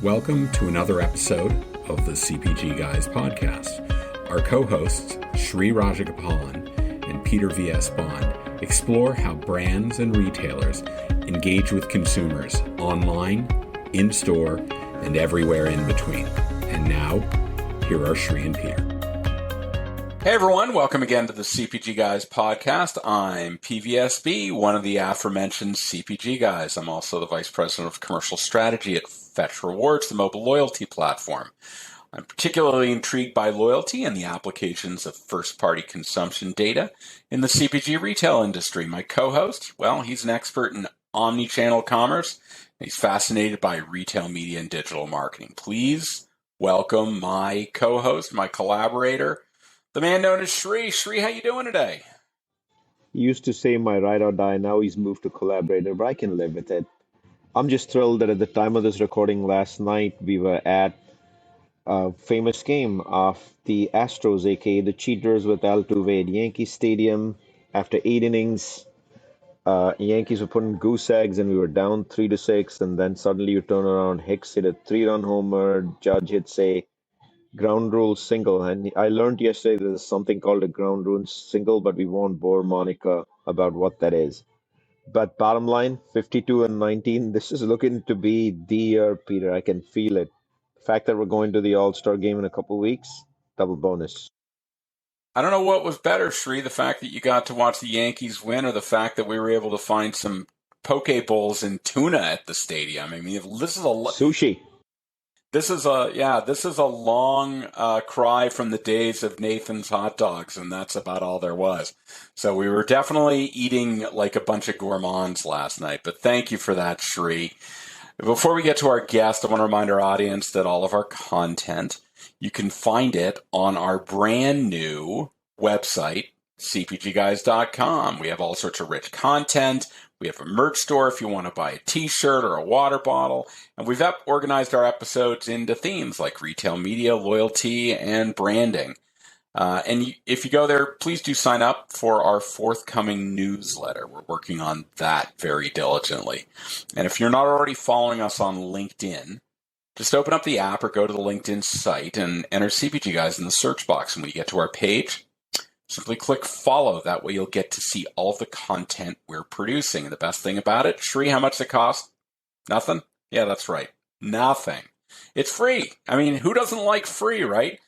Welcome to another episode of the CPG Guys podcast. Our co-hosts, Sri Rajagapalan and Peter V.S. Bond, explore how brands and retailers engage with consumers online, in-store, and everywhere in between. And now, here are Sri and Peter. Hey everyone, welcome again to the CPG Guys podcast. I'm PVSB, one of the aforementioned CPG guys. I'm also the Vice President of Commercial Strategy at Fetch Rewards, the mobile loyalty platform. I'm particularly intrigued by loyalty and the applications of first-party consumption data in the CPG retail industry. My co-host, well, he's an expert in omni-channel commerce. And he's fascinated by retail media and digital marketing. Please welcome my co-host, my collaborator, the man known as Sri. Sri, how you doing today? He used to say my ride or die. Now he's moved to collaborator, but I can live with it. I'm just thrilled that at the time of this recording last night, we were at a famous game of the Astros, aka the Cheaters with Altuve at Yankee Stadium. After 8 innings, Yankees were putting goose eggs and we were down 3-6. And then suddenly you turn around, Hicks hit a 3-run homer, Judge hits a ground rule single. And I learned yesterday there's something called a ground rule single, but we won't bore Monica about what that is. But bottom line, 52-19, this is looking to be the year, Peter. I can feel it. The fact that we're going to the All-Star game in a couple weeks, double bonus. I don't know what was better, Sri, the fact that you got to watch the Yankees win or the fact that we were able to find some poke bowls and tuna at the stadium. I mean, this is a sushi. This is a long cry from the days of Nathan's hot dogs, and that's about all there was. So we were definitely eating like a bunch of gourmands last night, but thank you for that, Sri. Before we get to our guest, I want to remind our audience that all of our content, you can find it on our brand new website, cpgguys.com. We have all sorts of rich content. We have a merch store if you want to buy a t-shirt or a water bottle. And we've organized our episodes into themes like retail media, loyalty, and branding. And if you go there, please do sign up for our forthcoming newsletter. We're working on that very diligently. And if you're not already following us on LinkedIn, just open up the app or go to the LinkedIn site and enter CPG Guys in the search box. And when you get to our page, simply click follow. That way you'll get to see all of the content we're producing. And the best thing about it, Sri, how much does it cost? Nothing? Yeah, that's right. Nothing. It's free. I mean, who doesn't like free, right?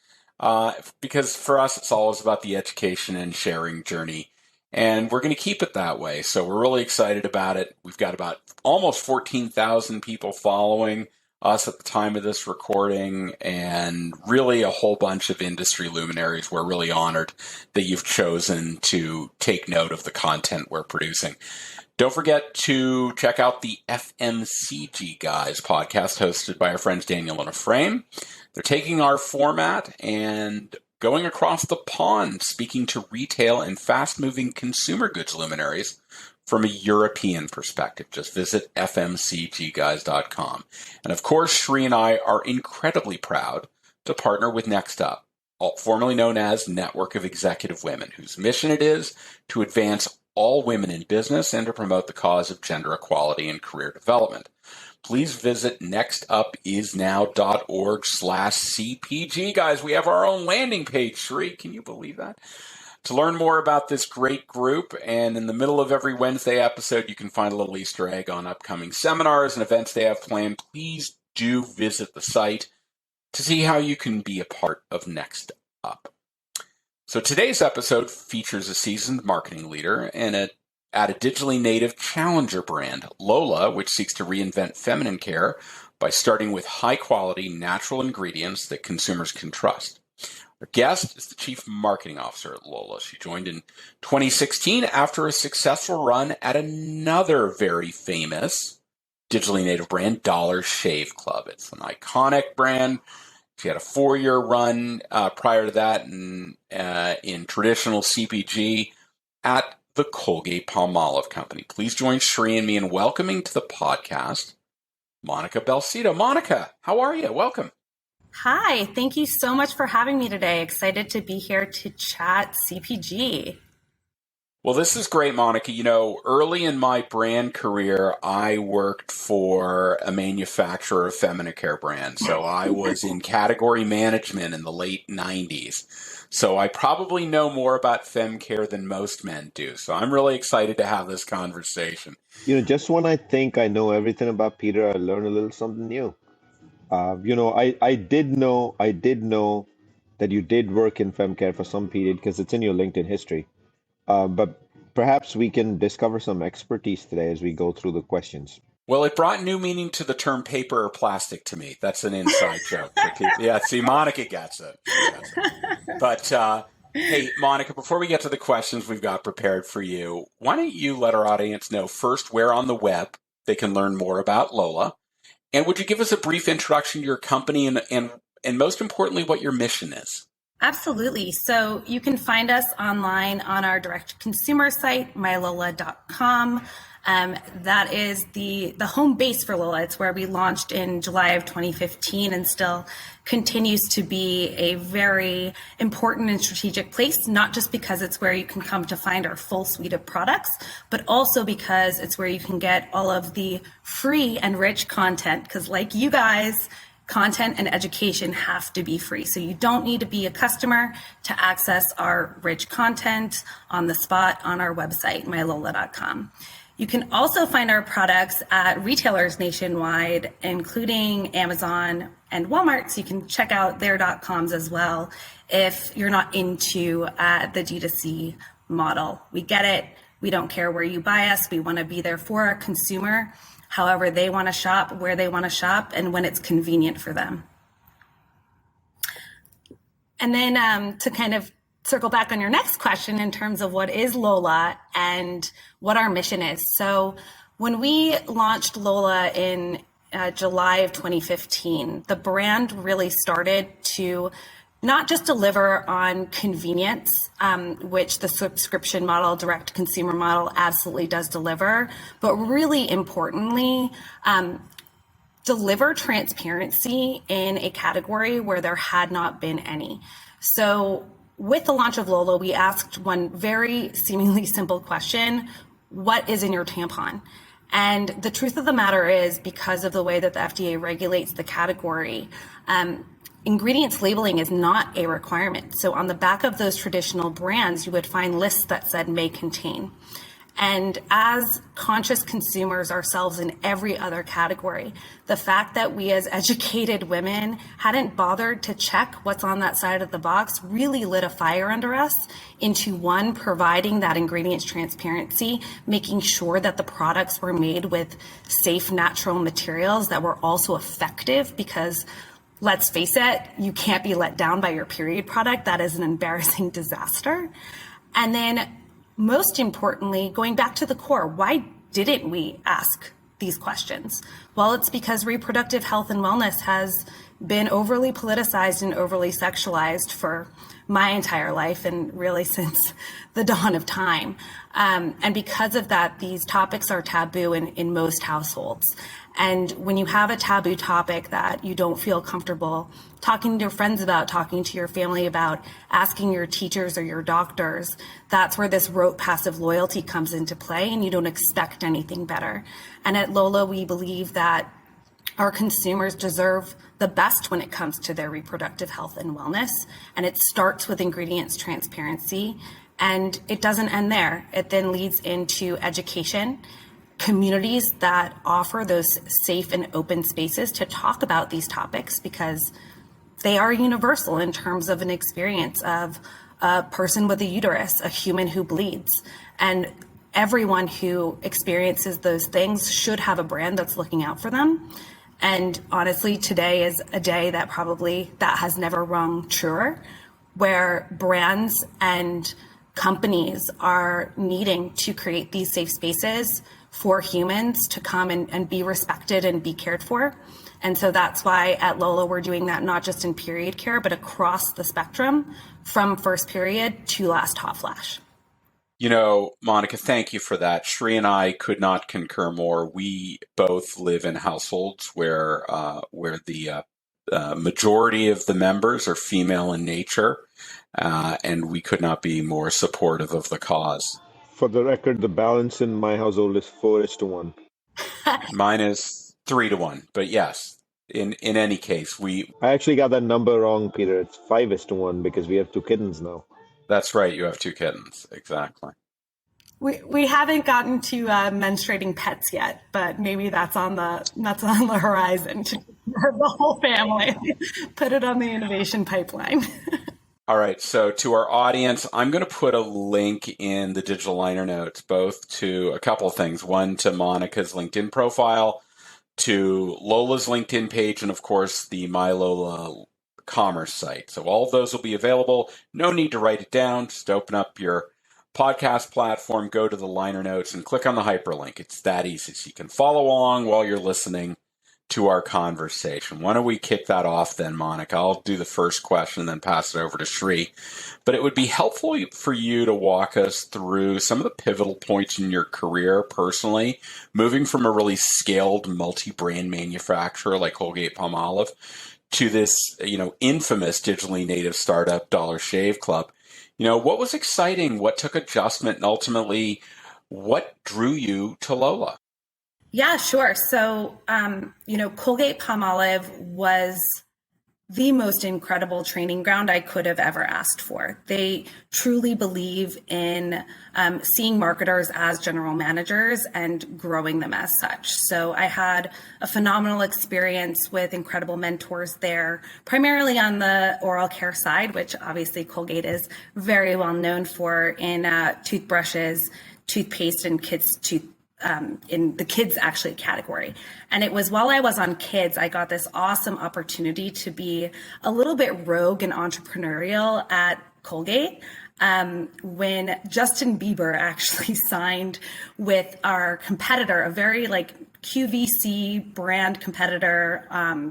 Because for us, it's always about the education and sharing journey. And we're going to keep it that way. So we're really excited about it. We've got about almost 14,000 people following us at the time of this recording, and really a whole bunch of industry luminaries. We're really honored that you've chosen to take note of the content we're producing. Don't forget to check out the FMCG Guys podcast hosted by our friends Daniel and Ephraim. They're taking our format and going across the pond, speaking to retail and fast-moving consumer goods luminaries from a European perspective. Just visit fmcgguys.com. And of course, Sri and I are incredibly proud to partner with Next Up, formerly known as Network of Executive Women, whose mission it is to advance all women in business and to promote the cause of gender equality and career development. Please visit nextupisnow.org/CPG. Guys, we have our own landing page, Sri. Can you believe that? To learn more about this great group, and in the middle of every Wednesday episode, you can find a little Easter egg on upcoming seminars and events they have planned. Please do visit the site to see how you can be a part of Next Up. So today's episode features a seasoned marketing leader at a digitally native challenger brand, Lola, which seeks to reinvent feminine care by starting with high-quality natural ingredients that consumers can trust. Our guest is the Chief Marketing Officer at Lola. She joined in 2016 after a successful run at another very famous digitally native brand, Dollar Shave Club. It's an iconic brand. She had a 4-year run prior to that in traditional CPG at the Colgate-Palmolive company. Please join Sri and me in welcoming to the podcast Monica Belsito. Monica, how are you? Welcome. Hi, thank you so much for having me today. Excited to be here to chat CPG. Well, this is great, Monica. Early in my brand career, I worked for a manufacturer of feminine care brands. So I was in category management in the late 90s. So I probably know more about fem care than most men do. So I'm really excited to have this conversation. Just when I think I know everything about Peter, I learn a little something new. I did know that you did work in femcare for some period because it's in your LinkedIn history. But perhaps we can discover some expertise today as we go through the questions. Well, it brought new meaning to the term paper or plastic to me. That's an inside joke for people. Yeah, see, Monica gets it. But hey, Monica, before we get to the questions we've got prepared for you, why don't you let our audience know first where on the web they can learn more about Lola? And would you give us a brief introduction to your company and most importantly, what your mission is? Absolutely. So you can find us online on our direct consumer site, mylola.com. That is the home base for Lola. It's where we launched in July of 2015 and still continues to be a very important and strategic place, not just because it's where you can come to find our full suite of products, but also because it's where you can get all of the free and rich content. Because like you guys, content and education have to be free. So you don't need to be a customer to access our rich content on the spot on our website, mylola.com. You can also find our products at retailers nationwide, including Amazon and Walmart. So you can check out their .coms as well if you're not into the D2C model. We get it. We don't care where you buy us. We want to be there for our consumer, however they want to shop, where they want to shop, and when it's convenient for them. And then to kind of circle back on your next question in terms of what is Lola and what our mission is. So when we launched Lola in July of 2015, the brand really started to not just deliver on convenience, which the subscription model, direct consumer model absolutely does deliver, but really importantly, deliver transparency in a category where there had not been any. So with the launch of Lola, we asked one very seemingly simple question: what is in your tampon? And the truth of the matter is, because of the way that the FDA regulates the category, ingredients labeling is not a requirement. So on the back of those traditional brands, you would find lists that said may contain. And as conscious consumers ourselves in every other category, the fact that we as educated women hadn't bothered to check what's on that side of the box really lit a fire under us into, one, providing that ingredients transparency, making sure that the products were made with safe, natural materials that were also effective, because let's face it, you can't be let down by your period product. That is an embarrassing disaster. And then most importantly, going back to the core, why didn't we ask these questions? Well, it's because reproductive health and wellness has been overly politicized and overly sexualized for my entire life, and really since the dawn of time. And because of that, these topics are taboo in most households. And when you have a taboo topic that you don't feel comfortable talking to your friends about, talking to your family about, asking your teachers or your doctors, that's where this rote passive loyalty comes into play, and you don't expect anything better. And at Lola, we believe that our consumers deserve the best when it comes to their reproductive health and wellness. And it starts with ingredients transparency, and it doesn't end there. It then leads into education, communities that offer those safe and open spaces to talk about these topics, because they are universal in terms of an experience of a person with a uterus, a human who bleeds. And everyone who experiences those things should have a brand that's looking out for them. And honestly, today is a day that has never rung truer, where brands and companies are needing to create these safe spaces for humans to come and be respected and be cared for. And so that's why at Lola, we're doing that not just in period care, but across the spectrum, from first period to last hot flash. Monica, thank you for that. Shri and I could not concur more. We both live in households where the majority of the members are female in nature, and we could not be more supportive of the cause. For the record, the balance in my household is 4:1. Mine is 3-1, but yes, in any case, I actually got that number wrong, Peter. It's 5:1 because we have two kittens now. that's right. You have two kittens. Exactly. We haven't gotten to menstruating pets yet, but maybe that's on the horizon to the whole family. Put it on the innovation pipeline. All right. So to our audience, I'm going to put a link in the digital liner notes, both to a couple of things. One, to Monica's LinkedIn profile, to Lola's LinkedIn page, and of course the My Lola commerce site. So all of those will be available. No need to write it down. Just open up your podcast platform, go to the liner notes, and click on the hyperlink. It's that easy. So you can follow along while you're listening to our conversation. Why don't we kick that off then, Monica? I'll do the first question and then pass it over to Shri. But it would be helpful for you to walk us through some of the pivotal points in your career personally, moving from a really scaled multi-brand manufacturer like Colgate-Palmolive to this, infamous digitally native startup, Dollar Shave Club. What was exciting? What took adjustment? And ultimately, what drew you to Lola? Yeah, sure. So, Colgate-Palmolive was the most incredible training ground I could have ever asked for. They truly believe in seeing marketers as general managers and growing them as such. So I had a phenomenal experience with incredible mentors there, primarily on the oral care side, which obviously Colgate is very well known for in toothbrushes, toothpaste, and kids' in the kids actually category. And it was while I was on kids, I got this awesome opportunity to be a little bit rogue and entrepreneurial at Colgate. When Justin Bieber actually signed with our competitor, a very QVC brand competitor,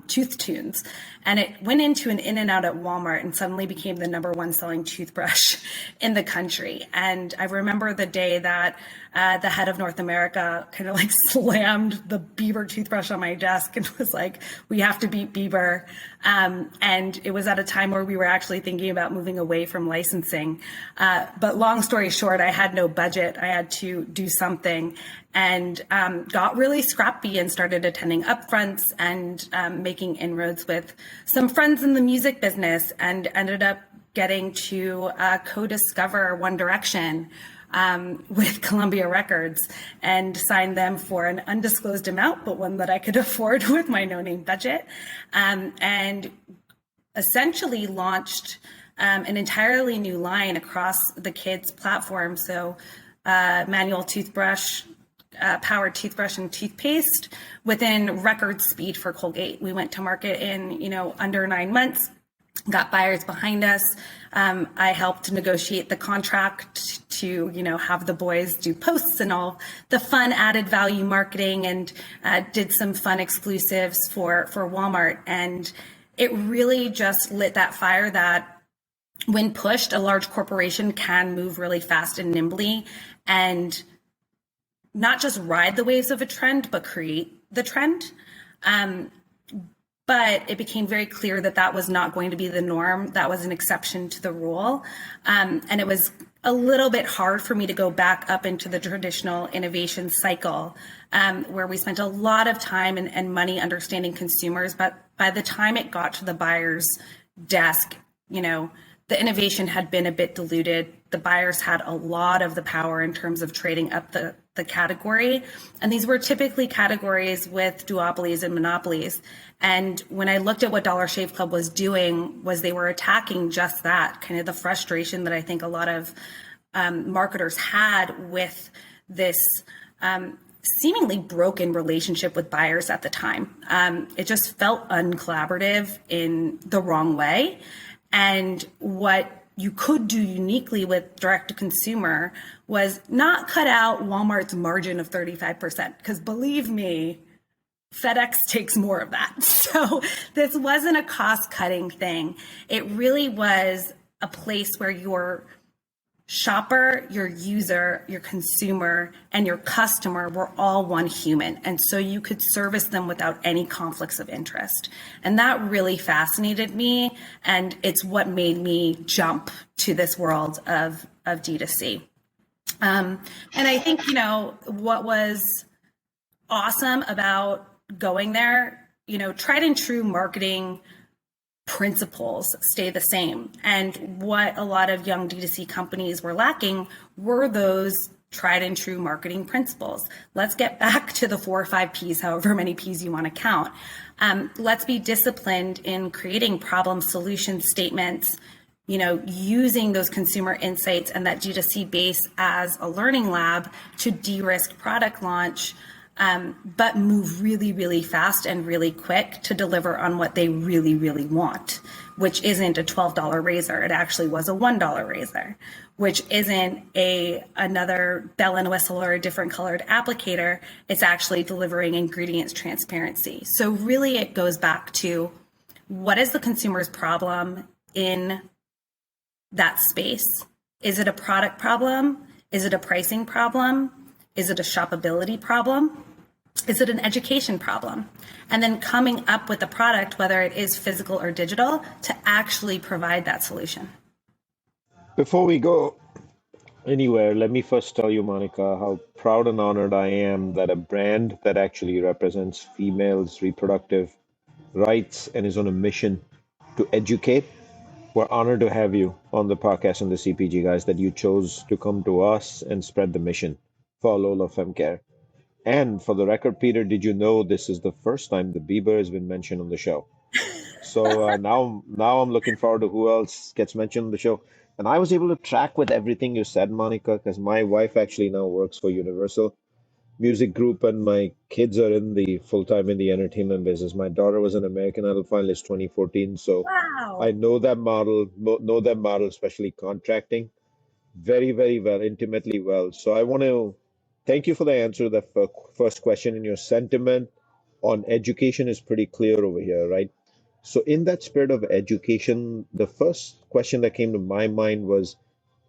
Tooth Tunes. And it went into an in and out at Walmart and suddenly became the #1 selling toothbrush in the country. And I remember the day that the head of North America kind of slammed the Bieber toothbrush on my desk and was like, we have to beat Bieber. And it was at a time where we were actually thinking about moving away from licensing. But long story short, I had no budget. I had to do something and got really scrappy and started attending upfronts and making inroads with some friends in the music business, and ended up getting to co-discover One Direction with Columbia Records and signed them for an undisclosed amount, but one that I could afford with my no-name budget, and essentially launched an entirely new line across the kids' platform. So manual toothbrush, powered toothbrush, and toothpaste within record speed for Colgate. We went to market in under 9 months, got buyers behind us. I helped negotiate the contract to have the boys do posts and all the fun added value marketing, and did some fun exclusives for Walmart. And it really just lit that fire that when pushed, a large corporation can move really fast and nimbly and not just ride the waves of a trend, but create the trend. But it became very clear that that was not going to be the norm. That was an exception to the rule. And it was a little bit hard for me to go back up into the traditional innovation cycle, where we spent a lot of time and money understanding consumers. But by the time it got to the buyer's desk, the innovation had been a bit diluted. The buyers had a lot of the power in terms of trading up the category. And these were typically categories with duopolies and monopolies. And when I looked at what Dollar Shave Club was doing, was they were attacking just that, kind of the frustration that I think a lot of marketers had with this seemingly broken relationship with buyers at the time. It just felt uncollaborative in the wrong way. And what you could do uniquely with direct to consumer was not cut out Walmart's margin of 35%, because believe me, FedEx takes more of that. So this wasn't a cost cutting thing. It really was a place where your shopper, your user, your consumer, and your customer were all one human. And so you could service them without any conflicts of interest. And that really fascinated me. And it's what made me jump to this world of D2C. And I think, what was awesome about going there, tried and true marketing principles stay the same. And what a lot of young D2C companies were lacking were those tried and true marketing principles. Let's get back to the 4 or 5 P's, however many P's you want to count. Let's be disciplined in creating problem solution statements, using those consumer insights and that D2C base as a learning lab to de-risk product launch, but move really, really fast and really quick to deliver on what they really, really want, which isn't a $12 razor. It actually was a $1 razor, which isn't another bell and whistle or a different colored applicator. It's actually delivering ingredients transparency. So really it goes back to what is the consumer's problem in that space? Is it a product problem? Is it a pricing problem? Is it a shoppability problem? Is it an education problem? And then coming up with a product, whether it is physical or digital, to actually provide that solution. Before we go anywhere, let me first tell you, Monica, how proud and honored I am that a brand that actually represents females' reproductive rights and is on a mission to educate. We're honored to have you on the podcast and the CPG guys, that you chose to come to us and spread the mission for Lola Femcare. And for the record, Peter, did you know this is the first time the Bieber has been mentioned on the show? So now I'm looking forward to who else gets mentioned on the show. And I was able to track with everything you said, Monica, because my wife actually now works for Universal Music Group, and my kids are in the full-time in the entertainment business. My daughter was an American Idol finalist 2014, so Wow. I know that model, especially contracting, very, very well, intimately well. So I want to thank you for the answer to the first question, and your sentiment on education is pretty clear over here, right? So in that spirit of education, the first question that came to my mind was,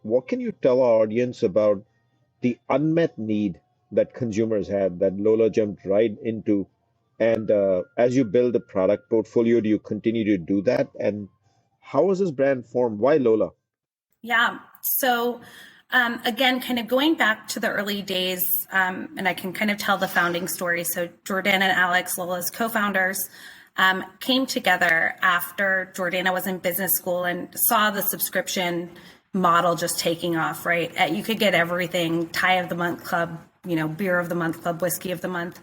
what can you tell our audience about the unmet need that consumers had that Lola jumped right into? And as you build the product portfolio, do you continue to do that? And how was this brand formed? Why Lola? Yeah. So again, kind of going back to the early days, and I can kind of tell the founding story. So Jordana and Alex, Lola's co-founders, came together after Jordana was in business school and saw the subscription model just taking off, right? You could get everything, tie of the month club, beer of the month club, whiskey of the month.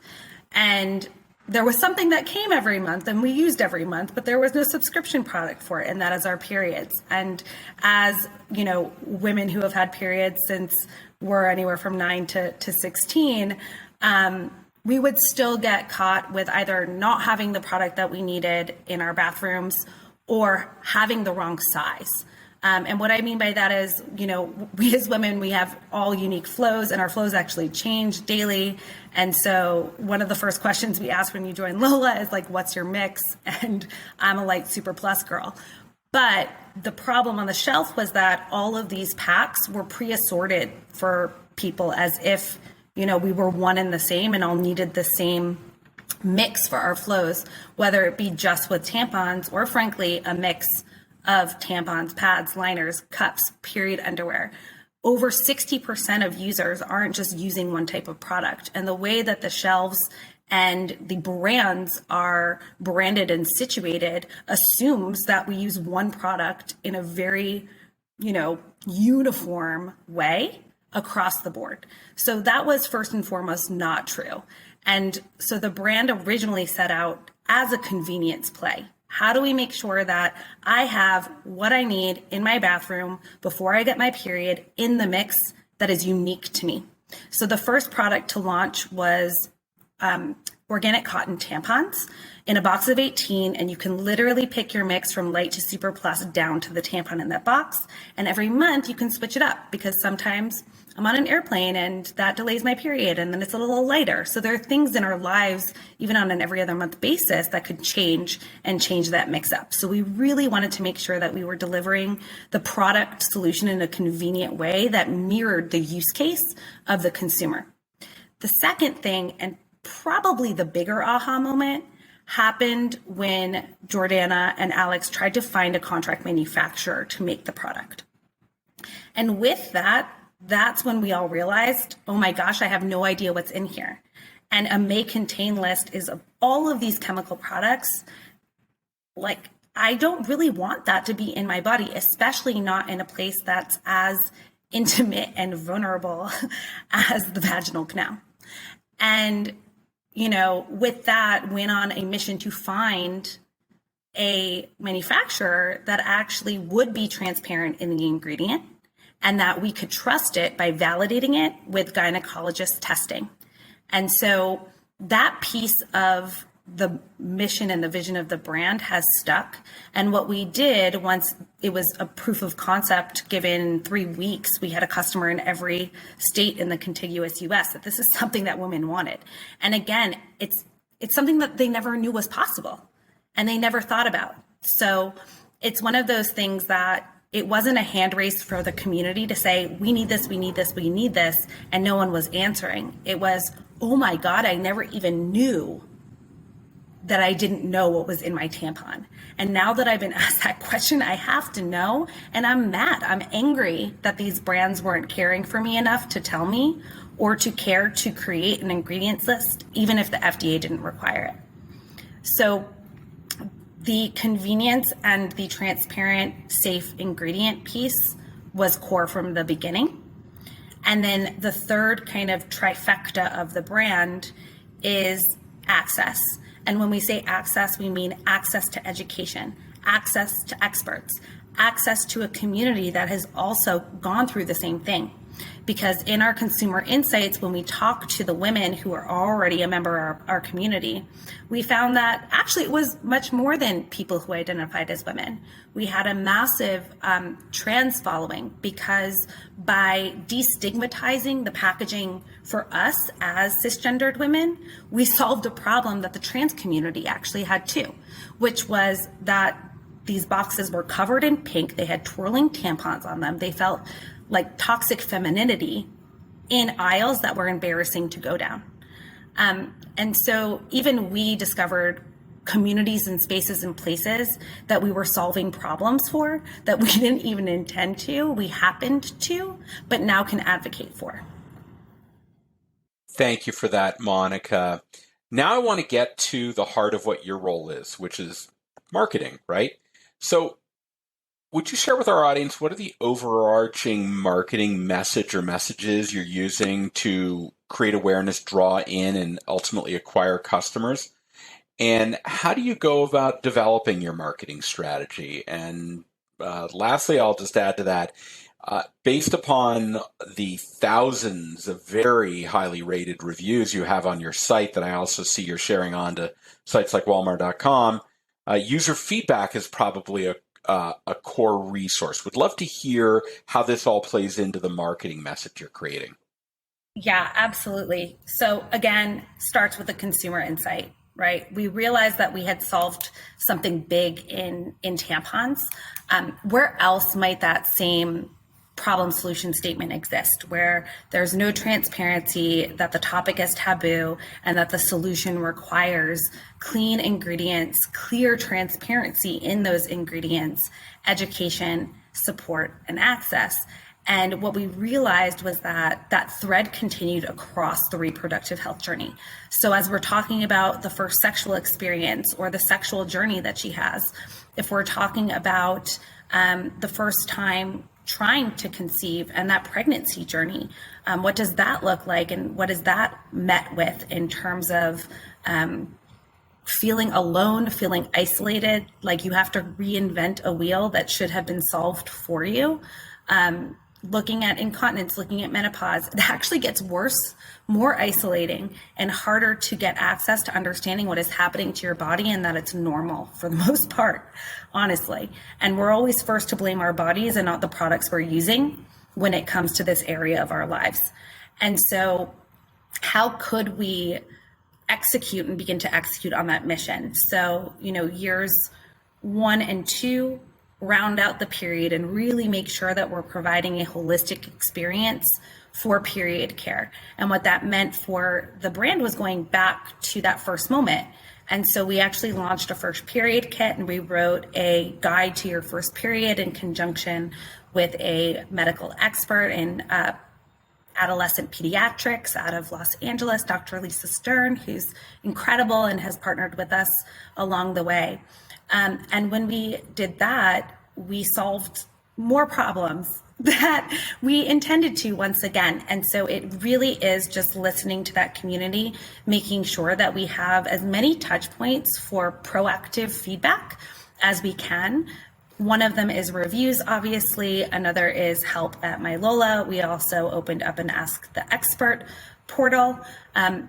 And there was something that came every month and we used every month, but there was no subscription product for it. And that is our periods. And as, women who have had periods since we're anywhere from 9 to 16, we would still get caught with either not having the product that we needed in our bathrooms or having the wrong size. And what I mean by that is, we as women, we have all unique flows, and our flows actually change daily. And so one of the first questions we ask when you join Lola is like, what's your mix? And I'm a light super plus girl. But the problem on the shelf was that all of these packs were pre-assorted for people as if, we were one and the same and all needed the same mix for our flows, whether it be just with tampons or frankly, a mix of tampons, pads, liners, cups, period underwear. Over 60% of users aren't just using one type of product. And the way that the shelves and the brands are branded and situated assumes that we use one product in a very, uniform way across the board. So that was first and foremost not true. And so the brand originally set out as a convenience play. How do we make sure that I have what I need in my bathroom before I get my period in the mix that is unique to me? So the first product to launch was organic cotton tampons in a box of 18, and you can literally pick your mix from light to super plus down to the tampon in that box. And every month you can switch it up because sometimes I'm on an airplane and that delays my period and then it's a little lighter. So there are things in our lives, even on an every other month basis, that could change that mix up. So we really wanted to make sure that we were delivering the product solution in a convenient way that mirrored the use case of the consumer. The second thing, and probably the bigger aha moment, happened when Jordana and Alex tried to find a contract manufacturer to make the product. And with that, that's when we all realized, oh my gosh, I have no idea what's in here. And a may contain list is of all of these chemical products. Like, I don't really want that to be in my body, especially not in a place that's as intimate and vulnerable as the vaginal canal. And, with that, went on a mission to find a manufacturer that actually would be transparent in the ingredient and that we could trust it by validating it with gynecologist testing. And so that piece of the mission and the vision of the brand has stuck. And what we did once it was a proof of concept, given 3 weeks, we had a customer in every state in the contiguous US that this is something that women wanted. And again, it's something that they never knew was possible and they never thought about. So it's one of those things that it wasn't a hand race for the community to say, we need this, we need this, we need this, and no one was answering. It was, oh my God, I never even knew that I didn't know what was in my tampon. And now that I've been asked that question, I have to know, and I'm mad. I'm angry that these brands weren't caring for me enough to tell me or to care to create an ingredients list, even if the FDA didn't require it. So the convenience and the transparent, safe ingredient piece was core from the beginning. And then the third kind of trifecta of the brand is access. And when we say access, we mean access to education, access to experts, access to a community that has also gone through the same thing. Because in our consumer insights, when we talk to the women who are already a member of our community, we found that actually it was much more than people who identified as women. We had a massive trans following, because by destigmatizing the packaging for us as cisgendered women, we solved a problem that the trans community actually had too, which was that these boxes were covered in pink. They had twirling tampons on them. They felt like toxic femininity in aisles that were embarrassing to go down. And so even we discovered communities and spaces and places that we were solving problems for that we didn't even intend to, we happened to, but now can advocate for. Thank you for that, Monica. Now I want to get to the heart of what your role is, which is marketing, right? So would you share with our audience, what are the overarching marketing message or messages you're using to create awareness, draw in, and ultimately acquire customers? And how do you go about developing your marketing strategy? And lastly, I'll just add to that, based upon the thousands of very highly rated reviews you have on your site that I also see you're sharing on to sites like Walmart.com, user feedback is probably a core resource. Would love to hear how this all plays into the marketing message you're creating. Yeah, absolutely. So again, starts with the consumer insight, right? We realized that we had solved something big in tampons. Where else might that same problem solution statement exist, where there's no transparency, that the topic is taboo, and that the solution requires clean ingredients, clear transparency in those ingredients, education, support, and access? And what we realized was that that thread continued across the reproductive health journey. So as we're talking about the first sexual experience or the sexual journey that she has, if we're talking about the first time trying to conceive and that pregnancy journey, what does that look like, and what is that met with in terms of feeling alone, feeling isolated, like you have to reinvent a wheel that should have been solved for you? Looking at incontinence, looking at menopause, it actually gets worse, more isolating, and harder to get access to understanding what is happening to your body, and that it's normal for the most part, honestly. And we're always first to blame our bodies and not the products we're using when it comes to this area of our lives. And so how could we execute and begin to execute on that mission? So, years 1 and 2, round out the period and really make sure that we're providing a holistic experience for period care. And what that meant for the brand was going back to that first moment. And so we actually launched a first period kit, and we wrote a guide to your first period in conjunction with a medical expert in adolescent pediatrics out of Los Angeles, Dr. Lisa Stern, who's incredible and has partnered with us along the way. And when we did that, we solved more problems that we intended to once again. And so it really is just listening to that community, making sure that we have as many touch points for proactive feedback as we can. One of them is reviews, obviously. Another is help at My Lola. We also opened up an Ask the Expert portal,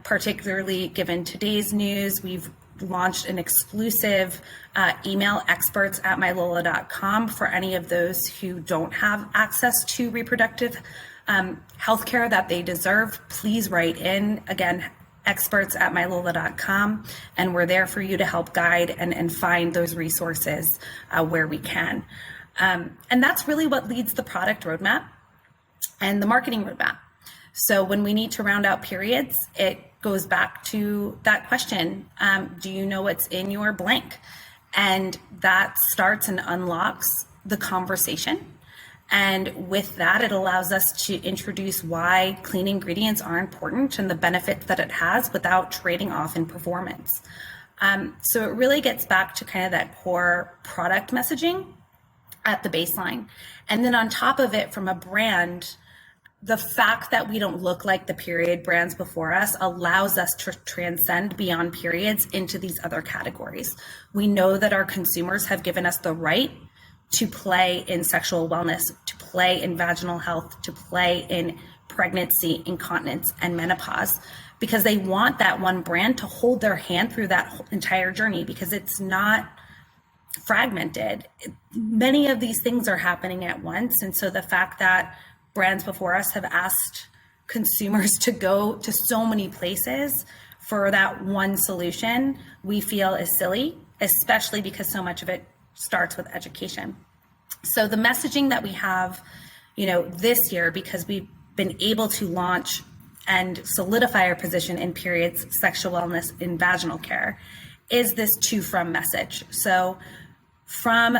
particularly given today's news. We've launched an exclusive email, experts at mylola.com, for any of those who don't have access to reproductive healthcare that they deserve. Please write in. Again, experts at mylola.com, and we're there for you to help guide and find those resources where we can. And that's really what leads the product roadmap and the marketing roadmap. So when we need to round out periods, it goes back to that question, do you know what's in your blank? And that starts and unlocks the conversation. And with that, it allows us to introduce why clean ingredients are important and the benefits that it has without trading off in performance. So it really gets back to kind of that core product messaging at the baseline. And then on top of it, from a brand, the fact that we don't look like the period brands before us allows us to transcend beyond periods into these other categories. We know that our consumers have given us the right to play in sexual wellness, to play in vaginal health, to play in pregnancy, incontinence, and menopause, because they want that one brand to hold their hand through that entire journey, because it's not fragmented. Many of these things are happening at once. And so the fact that brands before us have asked consumers to go to so many places for that one solution, we feel is silly, especially because so much of it starts with education. So the messaging that we have, this year, because we've been able to launch and solidify our position in periods, sexual wellness, in vaginal care, is this to from message. So from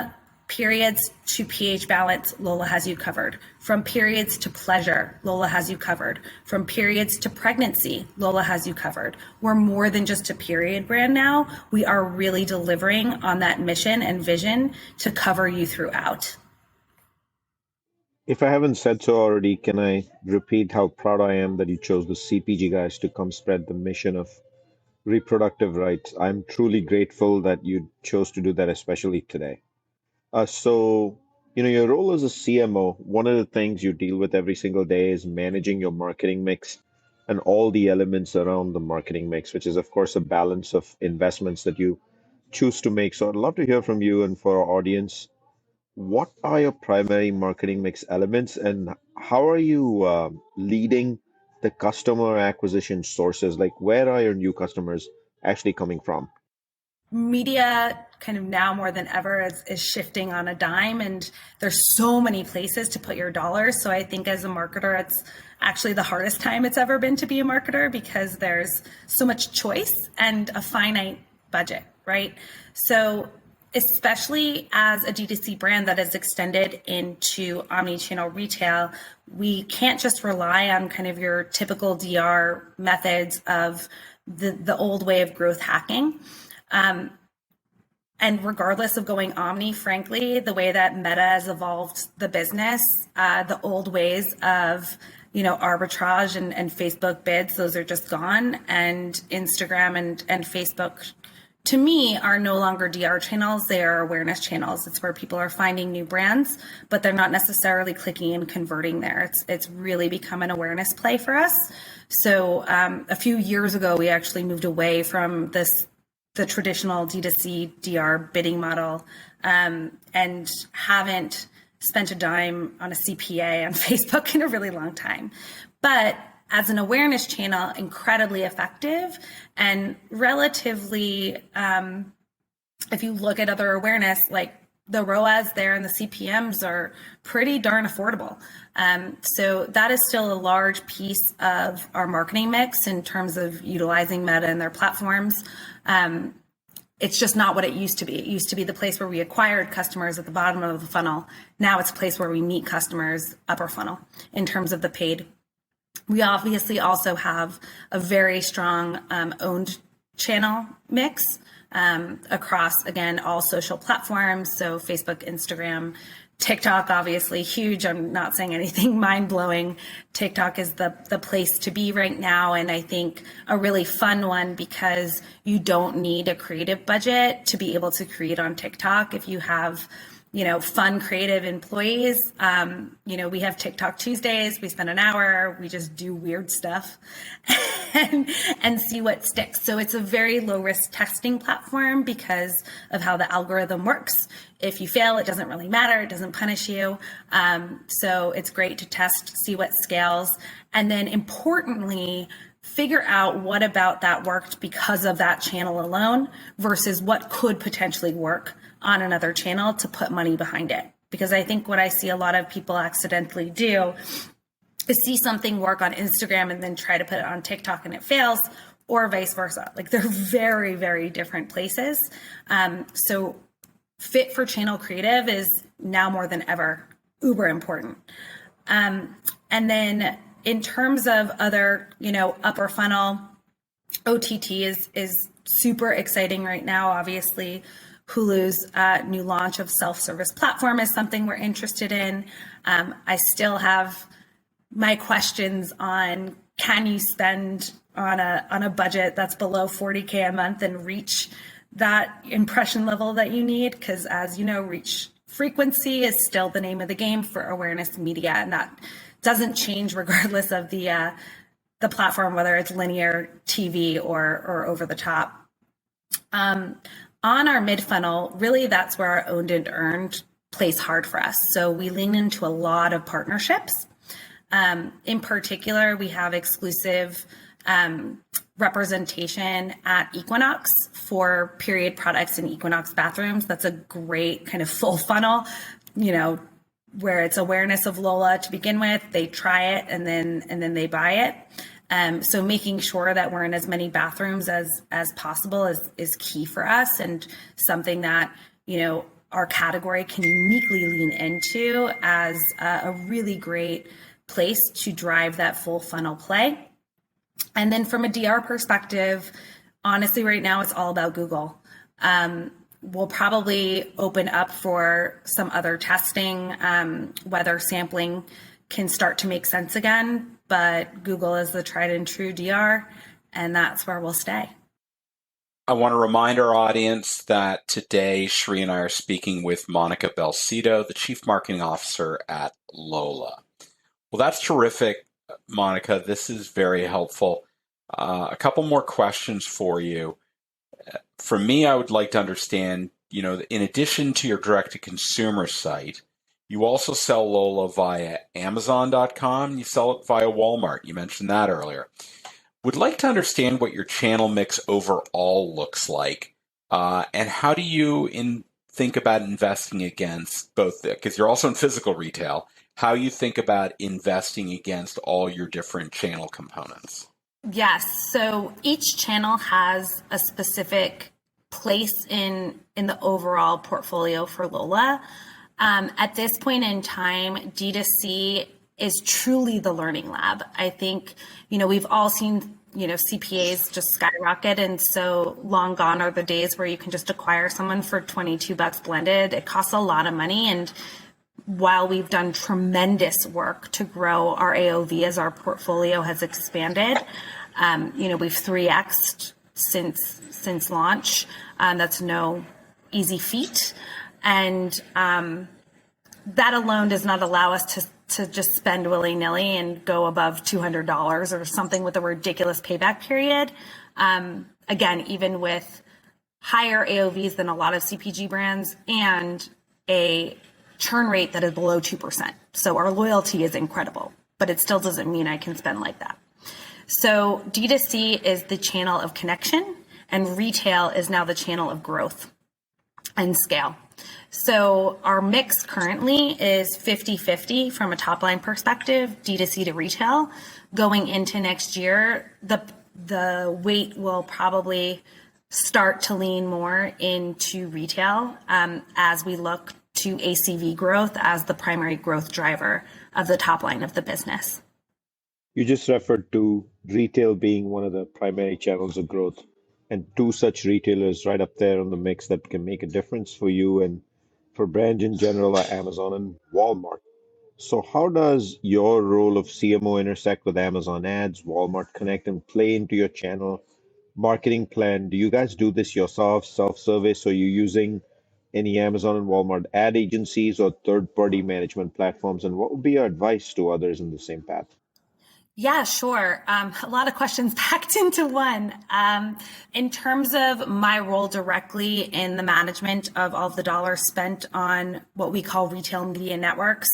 periods to pH balance, Lola has you covered. From periods to pleasure, Lola has you covered. From periods to pregnancy, Lola has you covered. We're more than just a period brand now. We are really delivering on that mission and vision to cover you throughout. If I haven't said so already, can I repeat how proud I am that you chose the CPG guys to come spread the mission of reproductive rights? I'm truly grateful that you chose to do that, especially today. So, your role as a CMO, one of the things you deal with every single day is managing your marketing mix and all the elements around the marketing mix, which is, of course, a balance of investments that you choose to make. So I'd love to hear from you and for our audience, what are your primary marketing mix elements and how are you leading the customer acquisition sources? Like, where are your new customers actually coming from? Media kind of now more than ever is shifting on a dime, and there's so many places to put your dollars. So I think as a marketer, it's actually the hardest time it's ever been to be a marketer, because there's so much choice and a finite budget, right? So especially as a D2C brand that is extended into omni-channel retail, we can't just rely on kind of your typical DR methods of the old way of growth hacking. And regardless of going omni, frankly, the way that Meta has evolved the business, the old ways of, arbitrage and Facebook bids, those are just gone. And Instagram and Facebook, to me, are no longer DR channels. They are awareness channels. It's where people are finding new brands, but they're not necessarily clicking and converting there. It's really become an awareness play for us. So a few years ago, we actually moved away from the traditional D2C DR bidding model, and haven't spent a dime on a CPA on Facebook in a really long time. But as an awareness channel, incredibly effective and relatively, if you look at other awareness, like the ROAS there and the CPMs are pretty darn affordable. So that is still a large piece of our marketing mix in terms of utilizing Meta and their platforms. It's just not what it used to be. It used to be the place where we acquired customers at the bottom of the funnel. Now it's a place where we meet customers upper funnel in terms of the paid We obviously also have a very strong owned channel mix across, again, all social platforms. So Facebook, Instagram, TikTok, obviously huge. I'm not saying anything mind blowing. TikTok is the place to be right now. And I think a really fun one because you don't need a creative budget to be able to create on TikTok. If you have fun, creative employees. We have TikTok Tuesdays. We spend an hour. We just do weird stuff and see what sticks. So it's a very low risk testing platform because of how the algorithm works. If you fail, it doesn't really matter. It doesn't punish you. So it's great to test, see what scales. And then importantly, figure out what about that worked because of that channel alone versus what could potentially work on another channel to put money behind it. Because I think what I see a lot of people accidentally do is see something work on Instagram and then try to put it on TikTok and it fails, or vice versa. Like they're very, very different places. So fit for channel creative is now more than ever uber important. And then in terms of other, upper funnel, OTT is super exciting right now. Obviously, Hulu's new launch of self-service platform is something we're interested in. I still have my questions on, can you spend on a budget that's below 40K a month and reach that impression level that you need? Because as you know, reach frequency is still the name of the game for awareness media, and that doesn't change regardless of the platform, whether it's linear TV or over the top. On our mid funnel, really that's where our owned and earned plays hard for us. So we lean into a lot of partnerships. In particular, we have exclusive representation at Equinox for period products in Equinox bathrooms. That's a great kind of full funnel, where it's awareness of Lola to begin with, they try it and then they buy it. So making sure that we're in as many bathrooms as possible is key for us, and something that, our category can uniquely lean into as a really great place to drive that full funnel play. And then from a DR perspective, honestly, right now it's all about Google. We'll probably open up for some other testing, whether sampling can start to make sense again, but Google is the tried and true DR, and that's where we'll stay. I want to remind our audience that today Shri and I are speaking with Monica Belsito, the Chief Marketing Officer at Lola. Well, that's terrific, Monica. This is very helpful. A couple more questions for you. For me, I would like to understand, in addition to your direct-to-consumer site, you also sell Lola via Amazon.com. You sell it via Walmart. You mentioned that earlier. Would like to understand what your channel mix overall looks like, and how do you think about investing against both, because you're also in physical retail, how you think about investing against all your different channel components. Yes. So each channel has a specific place in the overall portfolio for Lola. At this point in time, D2C is truly the learning lab. I think, we've all seen, CPAs just skyrocket. And so long gone are the days where you can just acquire someone for $22 blended. It costs a lot of money. And while we've done tremendous work to grow our AOV as our portfolio has expanded, we've 3x'd since launch. That's no easy feat. And that alone does not allow us to just spend willy-nilly and go above $200 or something with a ridiculous payback period. Again, even with higher AOVs than a lot of CPG brands and a churn rate that is below 2%. So our loyalty is incredible, but it still doesn't mean I can spend like that. So D2C is the channel of connection, and retail is now the channel of growth and scale. So our mix currently is 50-50 from a top line perspective, D2C to retail. Going into next year, the weight will probably start to lean more into retail as we look to ACV growth as the primary growth driver of the top line of the business. You just referred to retail being one of the primary channels of growth, and two such retailers right up there on the mix that can make a difference for you and for brands in general are Amazon and Walmart. So, how does your role of CMO intersect with Amazon Ads, Walmart Connect, and play into your channel marketing plan? Do you guys do this yourself, self-service, or are you using any Amazon and Walmart ad agencies or third-party management platforms? And what would be your advice to others in the same path? Yeah, sure. A lot of questions packed into one. In terms of my role directly in the management of all of the dollars spent on what we call retail media networks,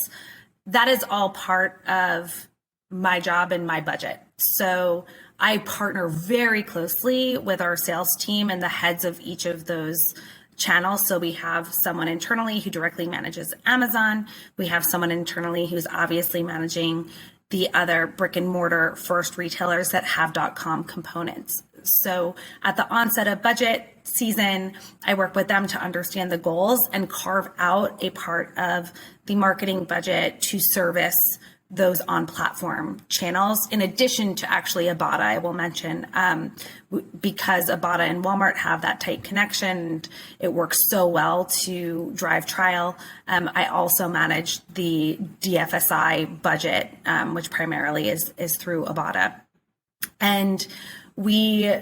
that is all part of my job and my budget. So I partner very closely with our sales team and the heads of each of those channels. So we have someone internally who directly manages Amazon. We have someone internally who's obviously managing the other brick and mortar first retailers that have .com components. So at the onset of budget season, I work with them to understand the goals and carve out a part of the marketing budget to service those on-platform channels, in addition to actually Ibotta, I will mention, because Ibotta and Walmart have that tight connection, and it works so well to drive trial. I also manage the DFSI budget, which primarily is through Ibotta. And we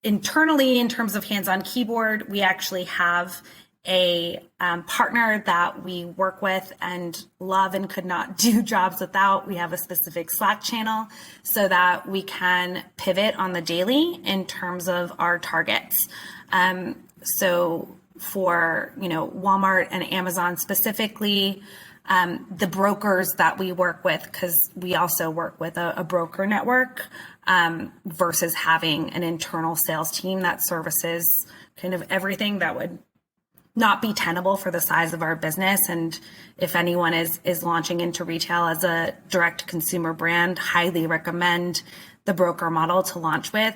internally, in terms of hands-on keyboard, we actually have a partner that we work with and love and could not do jobs without. We have a specific Slack channel so that we can pivot on the daily in terms of our targets. So for Walmart and Amazon specifically, the brokers that we work with, because we also work with a broker network, versus having an internal sales team that services kind of everything that would not be tenable for the size of our business. And if anyone is launching into retail as a direct consumer brand, highly recommend the broker model to launch with,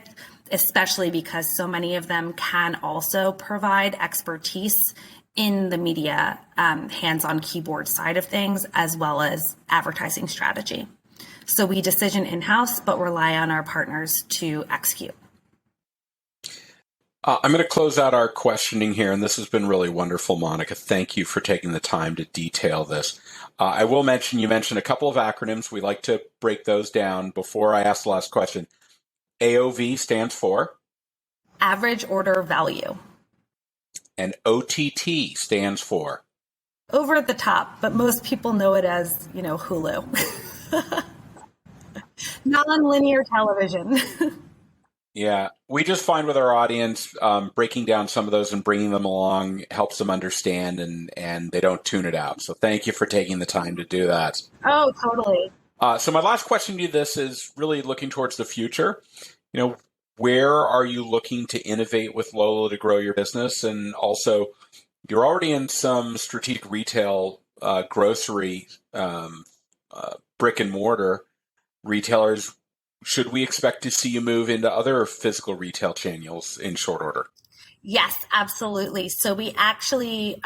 especially because so many of them can also provide expertise in the media hands-on keyboard side of things, as well as advertising strategy. So we decision in-house, but rely on our partners to execute. I'm going to close out our questioning here, and this has been really wonderful, Monica. Thank you for taking the time to detail this. I will mention, you mentioned a couple of acronyms. We like to break those down before I ask the last question. AOV stands for? Average order value. And OTT stands for? Over the top, but most people know it as, Hulu. Non-linear television. Yeah, we just find with our audience, breaking down some of those and bringing them along helps them understand, and they don't tune it out. So thank you for taking the time to do that. Oh, totally. So my last question to you, this is really looking towards the future. Where are you looking to innovate with Lola to grow your business? And also, you're already in some strategic retail, grocery, brick and mortar retailers. Should we expect to see you move into other physical retail channels in short order? Yes, absolutely. So we actually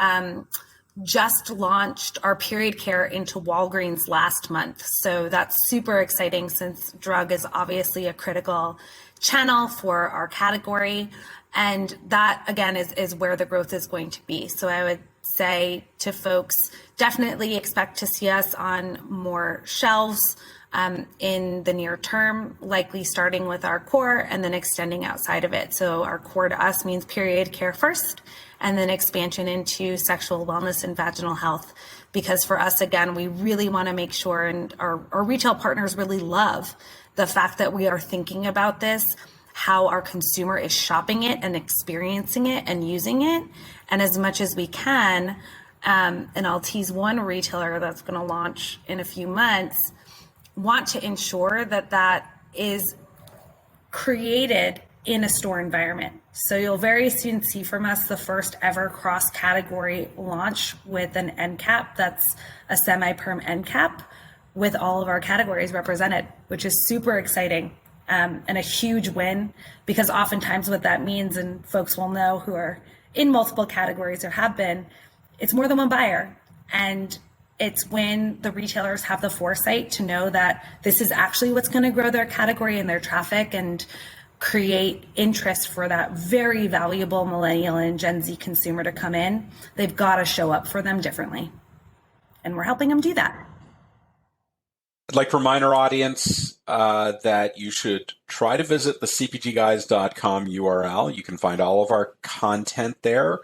just launched our period care into Walgreens last month. So that's super exciting since drug is obviously a critical channel for our category. And that, again, is where the growth is going to be. So I would say to folks, definitely expect to see us on more shelves in the near term, likely starting with our core and then extending outside of it. So our core to us means period care first, and then expansion into sexual wellness and vaginal health. Because for us, again, we really want to make sure, and our retail partners really love the fact that we are thinking about this, how our consumer is shopping it and experiencing it and using it. And as much as we can, and I'll tease one retailer that's going to launch in a few months, want to ensure that that is created in a store environment. So you'll very soon see from us the first ever cross-category launch with an end cap that's a semi-perm end cap with all of our categories represented, which is super exciting and a huge win, because oftentimes what that means, and folks will know who are in multiple categories or have been, it's more than one buyer. And It's when the retailers have the foresight to know that this is actually what's going to grow their category and their traffic and create interest for that very valuable millennial and Gen Z consumer to come in. They've got to show up for them differently. And we're helping them do that. I'd like to remind our audience that you should try to visit the cpgguys.com URL. You can find all of our content there,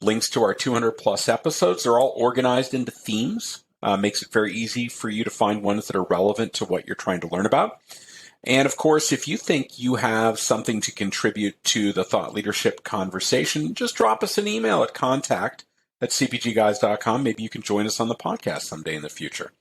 links to our 200 plus episodes. They're all organized into themes. Makes it very easy for you to find ones that are relevant to what you're trying to learn about. And of course, if you think you have something to contribute to the thought leadership conversation, just drop us an email at contact@cpgguys.com. Maybe you can join us on the podcast someday in the future.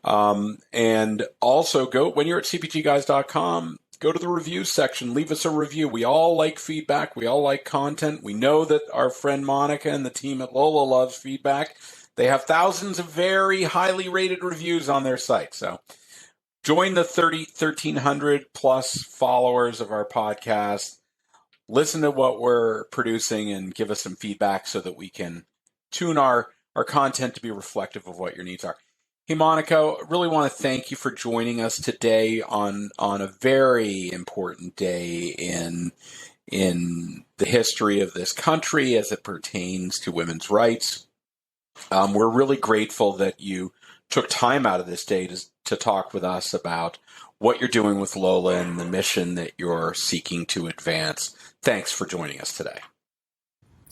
And also when you're at cpgguys.com, go to the review section, leave us a review. We all like feedback. We all like content. We know that our friend Monica and the team at Lola loves feedback. They have thousands of very highly rated reviews on their site. So join the 1,300 plus followers of our podcast. Listen to what we're producing and give us some feedback so that we can tune our content to be reflective of what your needs are. Hey, Monica, really want to thank you for joining us today on a very important day in the history of this country as it pertains to women's rights. We're really grateful that you took time out of this day to talk with us about what you're doing with Lola and the mission that you're seeking to advance. Thanks for joining us today.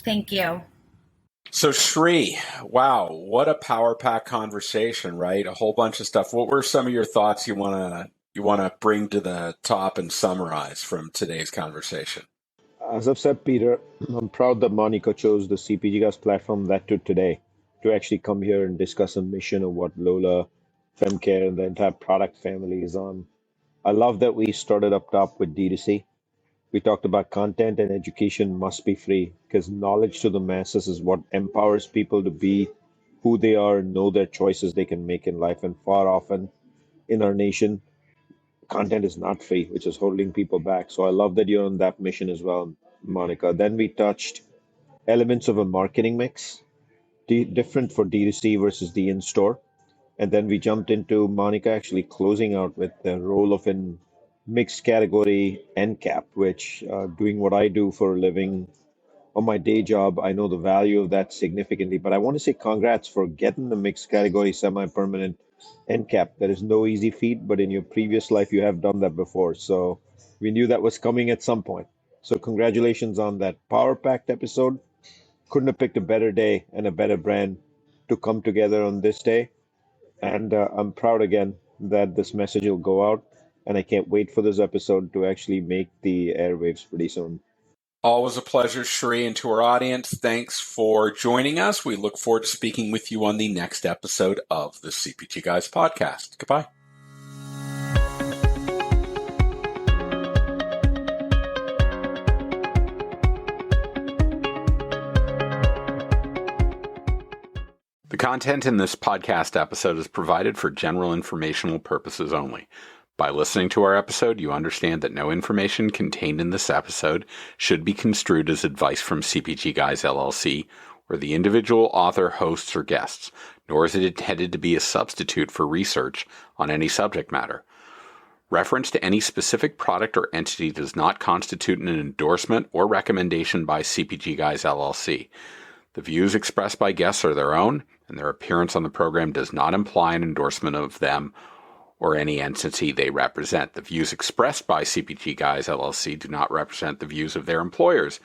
Thank you. So Shri, wow, what a power pack conversation, right? A whole bunch of stuff. What were some of your thoughts you want to bring to the top and summarize from today's conversation? As I've said, Peter, I'm proud that Monica chose the CPG Guys platform that to today to actually come here and discuss a mission of what Lola, FemCare, and the entire product family is on. I love that we started up top with D2C. We talked about content and education must be free because knowledge to the masses is what empowers people to be who they are and know their choices they can make in life. And far often in our nation, content is not free, which is holding people back. So I love that you're on that mission as well, Monica. Then we touched elements of a marketing mix, different for D2C versus the in-store. And then we jumped into Monica actually closing out with the role of an mixed category end cap, which doing what I do for a living on my day job, I know the value of that significantly. But I want to say congrats for getting the mixed category semi-permanent end cap. That is no easy feat, but in your previous life, you have done that before. So we knew that was coming at some point. So congratulations on that power-packed episode. Couldn't have picked a better day and a better brand to come together on this day. And I'm proud again that this message will go out. And I can't wait for this episode to actually make the airwaves pretty soon. Always a pleasure, Shri. And to our audience, thanks for joining us. We look forward to speaking with you on the next episode of the CPG Guys podcast. Goodbye. The content in this podcast episode is provided for general informational purposes only. By listening to our episode, you understand that no information contained in this episode should be construed as advice from CPG Guys LLC or the individual author, hosts, or guests, nor is it intended to be a substitute for research on any subject matter. Reference to any specific product or entity does not constitute an endorsement or recommendation by CPG Guys LLC. The views expressed by guests are their own, and their appearance on the program does not imply an endorsement of them or any entity they represent. The views expressed by CPG Guys LLC do not represent the views of their employers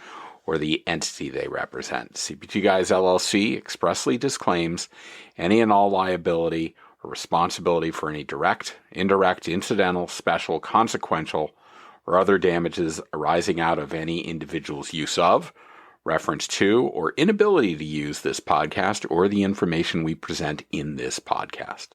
or the entity they represent. CPG Guys LLC expressly disclaims any and all liability or responsibility for any direct, indirect, incidental, special, consequential, or other damages arising out of any individual's use of, reference to, or inability to use this podcast or the information we present in this podcast.